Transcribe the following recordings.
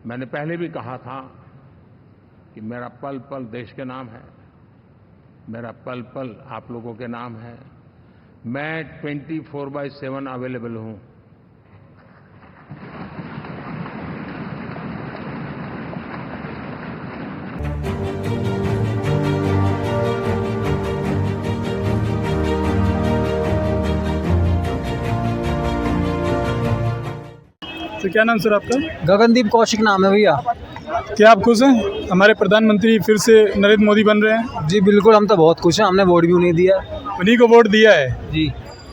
मैंने पहले भी कहा था कि मेरा पल पल देश के नाम है, मेरा पल पल आप लोगों के नाम है। मैं 24/7 अवेलेबल हूं। तो क्या नाम सर आपका? गगनदीप कौशिक नाम है भैया। क्या आप खुश हैं? हमारे प्रधानमंत्री फिर से नरेंद्र मोदी बन रहे हैं। जी बिल्कुल, हम तो बहुत खुश हैं। हमने वोट भी उन्हें दिया उन्हीं को वोट दिया है। जी।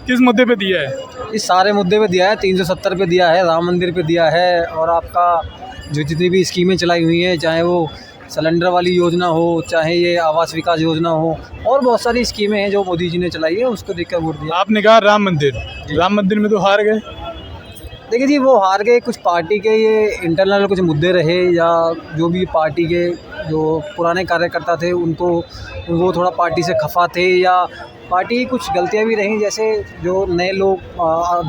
किस मुद्दे पे दिया है? इस सारे मुद्दे पे दिया है। 370 पे दिया है, राम मंदिर पे दिया है, और आपका जो जितनी भी स्कीमें चलाई हुई हैं, चाहे वो सिलेंडर वाली योजना हो, चाहे ये आवास विकास योजना हो, और बहुत सारी स्कीमें हैं जो मोदी जी ने चलाई है, उसको देखकर वोट दिया। आपने कहा राम मंदिर में तो हार गए। देखिए जी, वो हार गए। कुछ पार्टी के ये इंटरनल कुछ मुद्दे रहे, या जो भी पार्टी के जो पुराने कार्यकर्ता थे उनको वो थोड़ा पार्टी से खफा थे, या पार्टी की कुछ गलतियां भी रहीं, जैसे जो नए लोग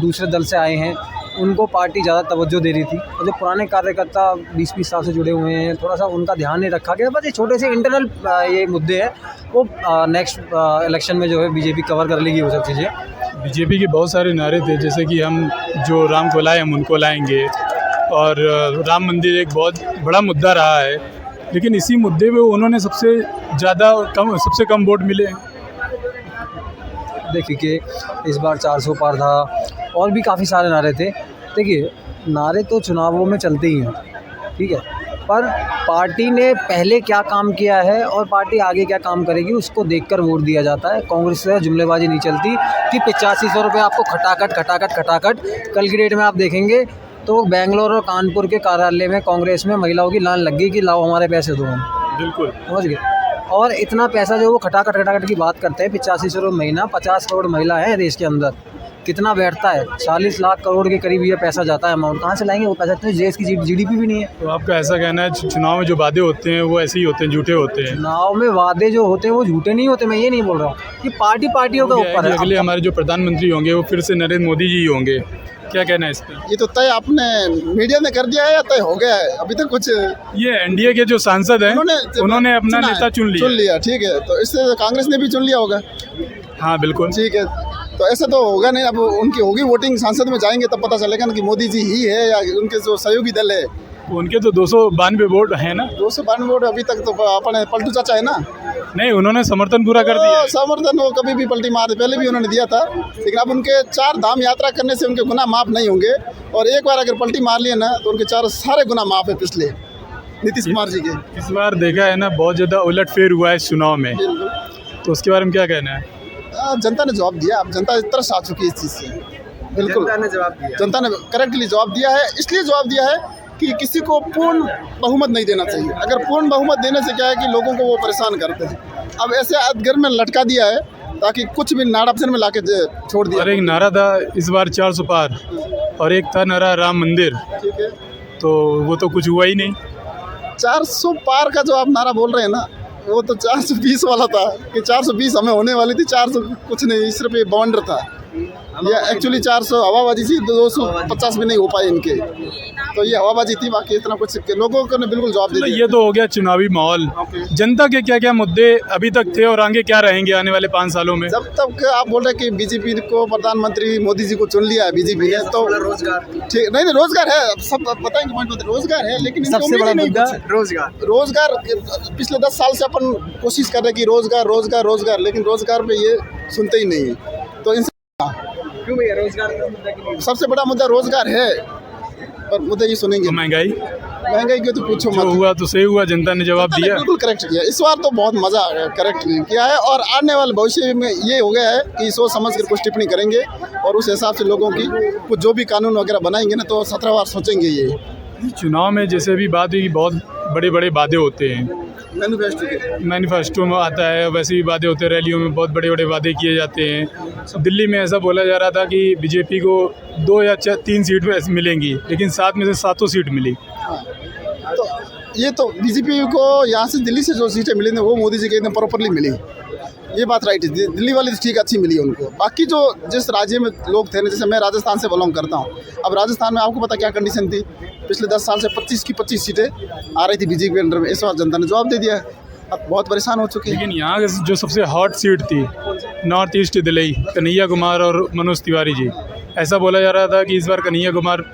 दूसरे दल से आए हैं उनको पार्टी ज़्यादा तवज्जो दे रही थी, और जो पुराने कार्यकर्ता 20-20 साल से जुड़े हुए हैं थोड़ा सा उनका ध्यान नहीं रखा गया। बस ये छोटे से इंटरनल ये मुद्दे हैं, वो नेक्स्ट इलेक्शन में जो है बीजेपी कवर कर लेगी वो सब चीज़ें। बीजेपी के बहुत सारे नारे थे, जैसे कि हम जो राम को लाए हम उनको लाएंगे, और राम मंदिर एक बहुत बड़ा मुद्दा रहा है, लेकिन इसी मुद्दे पे उन्होंने सबसे कम वोट मिले। देखिए कि इस बार 400 पार था, और भी काफ़ी सारे नारे थे। देखिए, नारे तो चुनावों में चलते ही हैं, ठीक है, पर पार्टी ने पहले क्या काम किया है और पार्टी आगे क्या काम करेगी उसको देखकर वोट दिया जाता है। कांग्रेस से जुमलेबाजी नहीं चलती कि 8500 रुपये आपको खटाखट। कल की डेट में आप देखेंगे तो बेंगलोर और कानपुर के कार्यालय में कांग्रेस में महिलाओं की लाइन लग गई कि लाओ हमारे पैसे दो हम। बिल्कुल, समझ गए। और इतना पैसा जो वो खटाखट की बात करते हैं, 8500 रुपये महीना, 50 करोड़ महिला है देश के अंदर, कितना बैठता है? 40 लाख करोड़ के करीब ये पैसा जाता है। अमाउंट कहाँ से लाएंगे वो पैसा? तो देश की जीडीपी भी नहीं है। तो आपका ऐसा कहना है चुनाव में जो वादे होते हैं वो ऐसे ही होते हैं, झूठे होते हैं? चुनाव में वादे जो होते हैं वो झूठे नहीं होते। मैं ये नहीं बोल रहा हूँ कि पार्टियों के ऊपर है। अगले हमारे जो प्रधानमंत्री होंगे वो फिर से नरेंद्र मोदी जी होंगे, क्या कहना है इस पर? ये तो तय आपने मीडिया ने कर दिया है या तय हो गया है? अभी तक कुछ ये एनडीए के जो सांसद हैं उन्होंने अपना नेता चुन लिया। ठीक है, तो इससे कांग्रेस ने भी चुन लिया होगा। हाँ बिल्कुल, ठीक है, तो ऐसा तो होगा नहीं। अब उनकी होगी वोटिंग, सांसद में जाएंगे तब पता चलेगा ना कि मोदी जी ही है या उनके जो सहयोगी दल है। उनके तो 292 वोट हैं ना। 292 वोट अभी तक तो अपने पलटू चाचा है ना। नहीं, उन्होंने समर्थन पूरा कर दिया। समर्थन वो कभी भी पलटी मार, पहले भी उन्होंने दिया था, लेकिन अब उनके 4 धाम यात्रा करने से उनके गुनाह माफ़ नहीं होंगे। और एक बार अगर पलटी मार लिए ना तो उनके सारे गुनाह माफ़ है पिछले नीतीश कुमार जी के। इस बार देखा है ना, बहुत ज़्यादा उलटफेर हुआ है चुनाव में, तो उसके बारे में क्या कहना है? जनता ने जवाब दिया। अब जनता तरस आ चुकी है इस चीज़ से। बिल्कुल, जनता ने करेक्टली जवाब दिया है। इसलिए जवाब दिया है कि किसी को पूर्ण बहुमत नहीं देना चाहिए। अगर पूर्ण बहुमत देने से क्या है कि लोगों को वो परेशान करते हैं। अब ऐसे अदगर में लटका दिया है ताकि कुछ भी नाड़ापसन में लाके छोड़ दिया। और एक नारा था इस बार 400 पार, और एक था नारा राम मंदिर, ठीक है, तो वो तो कुछ हुआ ही नहीं। 400 पार का जो आप नारा बोल रहे हैं ना, वो तो 420 वाला था कि 420 हमें होने वाली थी, 400 कुछ नहीं, सिर्फ ये बाउंडर था। ये एक्चुअली 400 हवाबाजी थी, 250 भी नहीं हो पाए इनके, तो ये हवाबाजी थी। बाकी इतना कुछ लोगों को ने बिल्कुल जवाब दे दिया। ये तो हो गया चुनावी माहौल। जनता के क्या क्या मुद्दे अभी तक थे और आगे क्या रहेंगे आने वाले 5 सालों में? जब तक आप बोल रहे हैं कि बीजेपी को प्रधानमंत्री मोदी जी को चुन लिया है बीजेपी ने, तो रोजगार ठीक नहीं, रोजगार है, सब बताएंगे, रोजगार है, लेकिन सबसे बड़ा मुद्दा रोजगार पिछले 10 साल से अपन कोशिश कर रहे हैं कि रोजगार, लेकिन रोजगार पे ये सुनते ही नहीं है। तो इनसे क्यों भैया रोजगार सबसे बड़ा मुद्दा रोजगार है, पर मुद्दे ये सुनेंगे। तो महंगाई के तो पूछो मत। हुआ तो सही हुआ, जनता ने जवाब दिया, बिल्कुल करेक्ट किया। इस बार तो बहुत मजा आ गया, करेक्ट किया है। और आने वाले भविष्य में ये हो गया है कि सोच समझ कर कुछ टिप्पणी करेंगे, और उस हिसाब से लोगों की कुछ जो भी कानून वगैरह बनाएंगे ना, तो 17 बार सोचेंगे। ये चुनाव में जैसे भी बात हुई कि बहुत बड़े वादे होते हैं, मैनिफेस्टो में आता है, वैसे भी वादे होते हैं, रैलियों में बहुत बड़े वादे किए जाते हैं। दिल्ली में ऐसा बोला जा रहा था कि बीजेपी को 2 या 3 सीट मिलेंगी, लेकिन 7 में से 7 सीट मिली। तो ये तो बीजेपी को यहाँ से दिल्ली से जो सीटें मिली ना, वो मोदी जी के एकदम प्रॉपरली मिली। ये बात राइट है। दिल्ली वाली तो ठीक अच्छी मिली है उनको। बाकी जो जिस राज्य में लोग थे ना, जैसे मैं राजस्थान से बिलोंग करता हूँ, अब राजस्थान में आपको पता क्या कंडीशन थी, पिछले 10 साल से 25 की 25 सीटें आ रही थी बीजेपी के अंडर में। इस बार जनता ने जवाब दे दिया है, अब बहुत परेशान हो चुके हैं। लेकिन यहाँ जो सबसे हॉट सीट थी नॉर्थ ईस्ट दिल्ली, कन्हैया कुमार और मनोज तिवारी जी, ऐसा बोला जा रहा था कि इस बार कन्हैया कुमार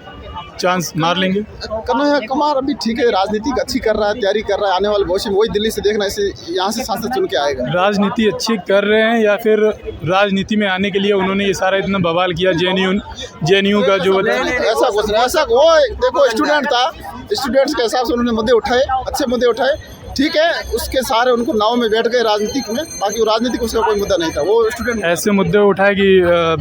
चांस मार लेंगे। कन्हैया कुमार अभी ठीक है, राजनीति अच्छी कर रहा है, तैयारी कर रहा है, आने वाले भविष्य में वही दिल्ली से देखना, इसे यहाँ से सांसद चुन के आएगा। राजनीति अच्छी कर रहे हैं या फिर राजनीति में आने के लिए उन्होंने ये सारा इतना बवाल किया जेएनयू का जो ऐसा कुछ नहीं, ऐसा वो देखो स्टूडेंट था, स्टूडेंट्स के हिसाब से उन्होंने मुद्दे उठाए, अच्छे मुद्दे उठाए, ठीक है, उसके सारे उनको नाव में बैठ गए राजनीतिक में, बाकी वो राजनीतिक उसका कोई मुद्दा नहीं था, वो स्टूडेंट ऐसे मुद्दे उठाए कि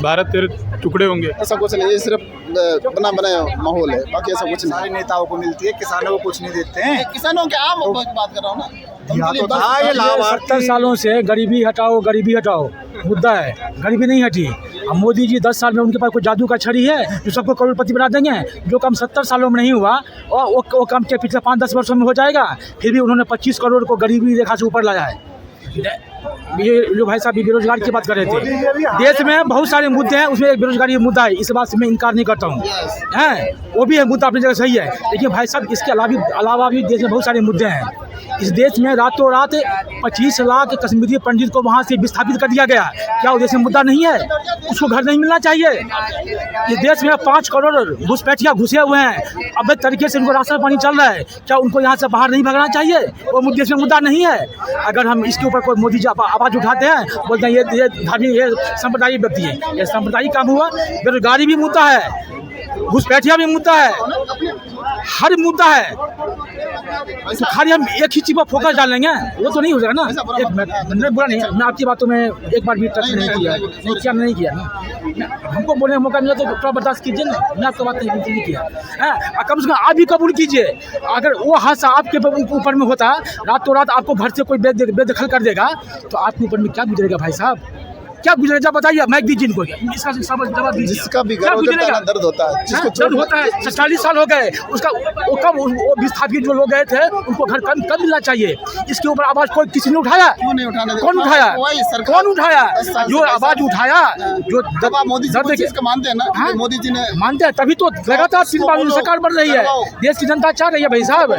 भारत तेरे टुकड़े होंगे। ऐसा कुछ नहीं, ये सिर्फ बना बनाया माहौल है, बाकी ऐसा कुछ नहीं। नेताओं को मिलती है, किसानों को कुछ नहीं देते हैं। किसानों के आम बात कर रहा हूँ ना, ये 70 सालों से गरीबी हटाओ मुद्दा है, गरीबी नहीं हटी। अब मोदी जी 10 साल में उनके पास कोई जादू का छड़ी है जो सबको करोड़पति बना देंगे? जो काम 70 सालों में नहीं हुआ और वो काम के पिछले 5-10 वर्षों में हो जाएगा। फिर भी उन्होंने 25 करोड़ को गरीबी रेखा से ऊपर लाया है। ये जो भाई साहब बेरोजगार की बात कर रहे थे, देश में बहुत सारे मुद्दे हैं, उसमें एक बेरोजगारी मुद्दा है, इस बात से मैं इनकार नहीं करता हूँ, हैं वो भी है मुद्दा अपनी जगह सही है। लेकिन भाई साहब इसके अलावा भी देश में बहुत सारे मुद्दे हैं। इस देश में रातों रात 25 लाख कश्मीरी पंडित को वहाँ से विस्थापित कर दिया गया, क्या वो देश में मुद्दा नहीं है? उसको घर नहीं मिलना चाहिए? इस देश में 5 करोड़ घुसपैठिया घुसे हुए हैं, अवैध तरीके से उनको राशन पानी चल रहा है, क्या उनको यहाँ से बाहर नहीं भगाना चाहिए? वो देश में मुद्दा नहीं है। अगर हम इसके ऊपर कोई मोदी जी आवाज़ उठाते हैं, बोलते हैं ये धार्मिक, ये सांप्रदायिक व्यक्ति है, ये सांप्रदायिक काम हुआ। बेरोजगारी भी मुद्दा है, घुसपैठिया भी मुद्दा है, हर मुद्दा है। तो खाली हम एक ही चीज पर फोकस डालेंगे वो तो नहीं हो जाएगा ना। मैंने बुरा नहीं, मैं आपकी बातों में एक बार भी टच नहीं किया हमको बोलने का मौका मिला तो थोड़ा बर्दाश्त कीजिए ना, मैं आपको बात नहीं किया है। कम से कम आप भी कबूल कीजिए, अगर वो हादसा आपके ऊपर में होता, रातों रात आपको घर से कोई बेदखल कर देगा, तो आपके ऊपर में क्या गुजरेगा भाई साहब? क्या गुजरेगा बताइए, माइक दीजिए इनको, इसका जवाब दीजिए। जिसका भी दर्द होता है, जिसको दर्द होता है, 40 साल हो गए उसका, वो कब वो विस्थापित जो लोग गए थे उनको घर कब मिलना चाहिए? इसके ऊपर आवाज कोई किसी ने उठाया? क्यों नहीं उठाने? कौन उठाया? जो आवाज उठाया, जो मोदी जी को मानते हैं ना, मोदी जी ने मानते हैं, तभी तो लगातार 3 बार सरकार बढ़ रही है। देश की जनता चाह रही है भाई साहब,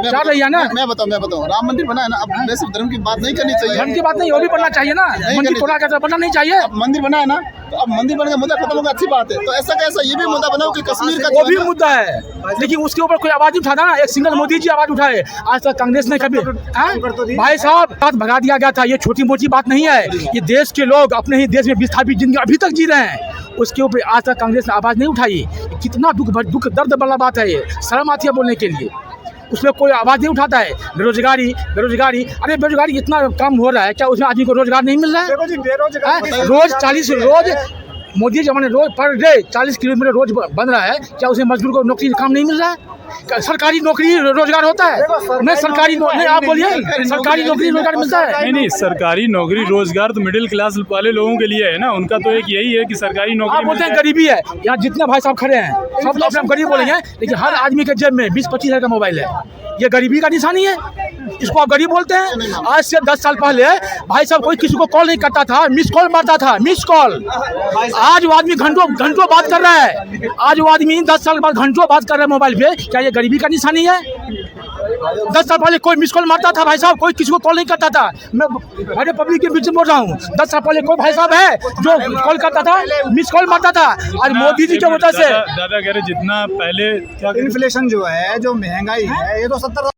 चाह रही है ना। मैं बताऊँ, राम मंदिर बना है ना, अब वैसे धर्म की बात नहीं करनी चाहिए, धर्म की बात नहीं, वो भी बनना चाहिए ना, मंदिर थोड़ा कैसा बनना नहीं चाहिए। मंदिर बना है ना, तो अब मंदिर बनने का मुद्दा खत्म होगा, अच्छी बात है। तो ऐसा कैसा ये भी मुद्दा बनाओ कि कश्मीर का वो भी मुद्दा है, लेकिन उसके ऊपर कोई आवाज उठाना ना, एक सिंगल मोदी जी आवाज उठाए, आज तक कांग्रेस ने कभी भाई साहब बात भगा दिया गया था। ये छोटी मोटी बात नहीं है, ये देश के लोग अपने ही देश में विस्थापित जिंदगी अभी तक जी रहे हैं, उसके ऊपर आज तक कांग्रेस ने आवाज नहीं उठाई। कितना दुख दर्द वाला बात है, ये शर्म आती है बोलने के लिए, उसमें कोई आवाज़ नहीं उठाता है। बेरोजगारी, अरे बेरोजगारी इतना कम हो रहा है, क्या उसमें आदमी को रोजगार नहीं मिल रहा है? रोज 40 मोदी जमाने रोज पर डे 40 किलोमीटर रोज बन रहा है, क्या उसमें मजदूर को नौकरी काम नहीं मिल रहा है? सरकारी नौकरी रोजगार होता है? मैं सरकारी नहीं, आप बोलिए सरकारी नौकरी रोजगार मिलता है? नहीं, सरकारी नौकरी रोजगार तो मिडिल क्लास वाले लोगों के लिए है ना, उनका तो एक यही है कि सरकारी नौकरी। आप बोलते हैं गरीबी है, यहाँ जितने भाई साहब खड़े हैं सब तो अपने गरीब बोलेंगे, लेकिन हर आदमी के जेब में 20-25 हज़ार का मोबाइल है, ये गरीबी का निशानी है? इसको आप गरीब बोलते हैं? आज से 10 साल पहले भाई साहब कोई किसी को कॉल नहीं करता था, मिस कॉल मारता था, मिस कॉल। आज वो आदमी घंटों बात कर रहा है, आज वो आदमी 10 साल बाद घंटों बात कर रहा है मोबाइल पे, क्या ये गरीबी का निशानी है? 10 साल पहले कोई मिस कॉल मारता था भाई साहब, कोई किसी को कॉल नहीं करता था। मैं बड़े पब्लिक के बीच में बोल रहा हूँ, 10 साल पहले कोई भाई साहब है जो कॉल करता था, मिस कॉल मारता था? आज मोदी जी की वजह से दादा कह रहे जितना पहले इन्फ्लेशन जो है, जो महंगाई है, ये तो 70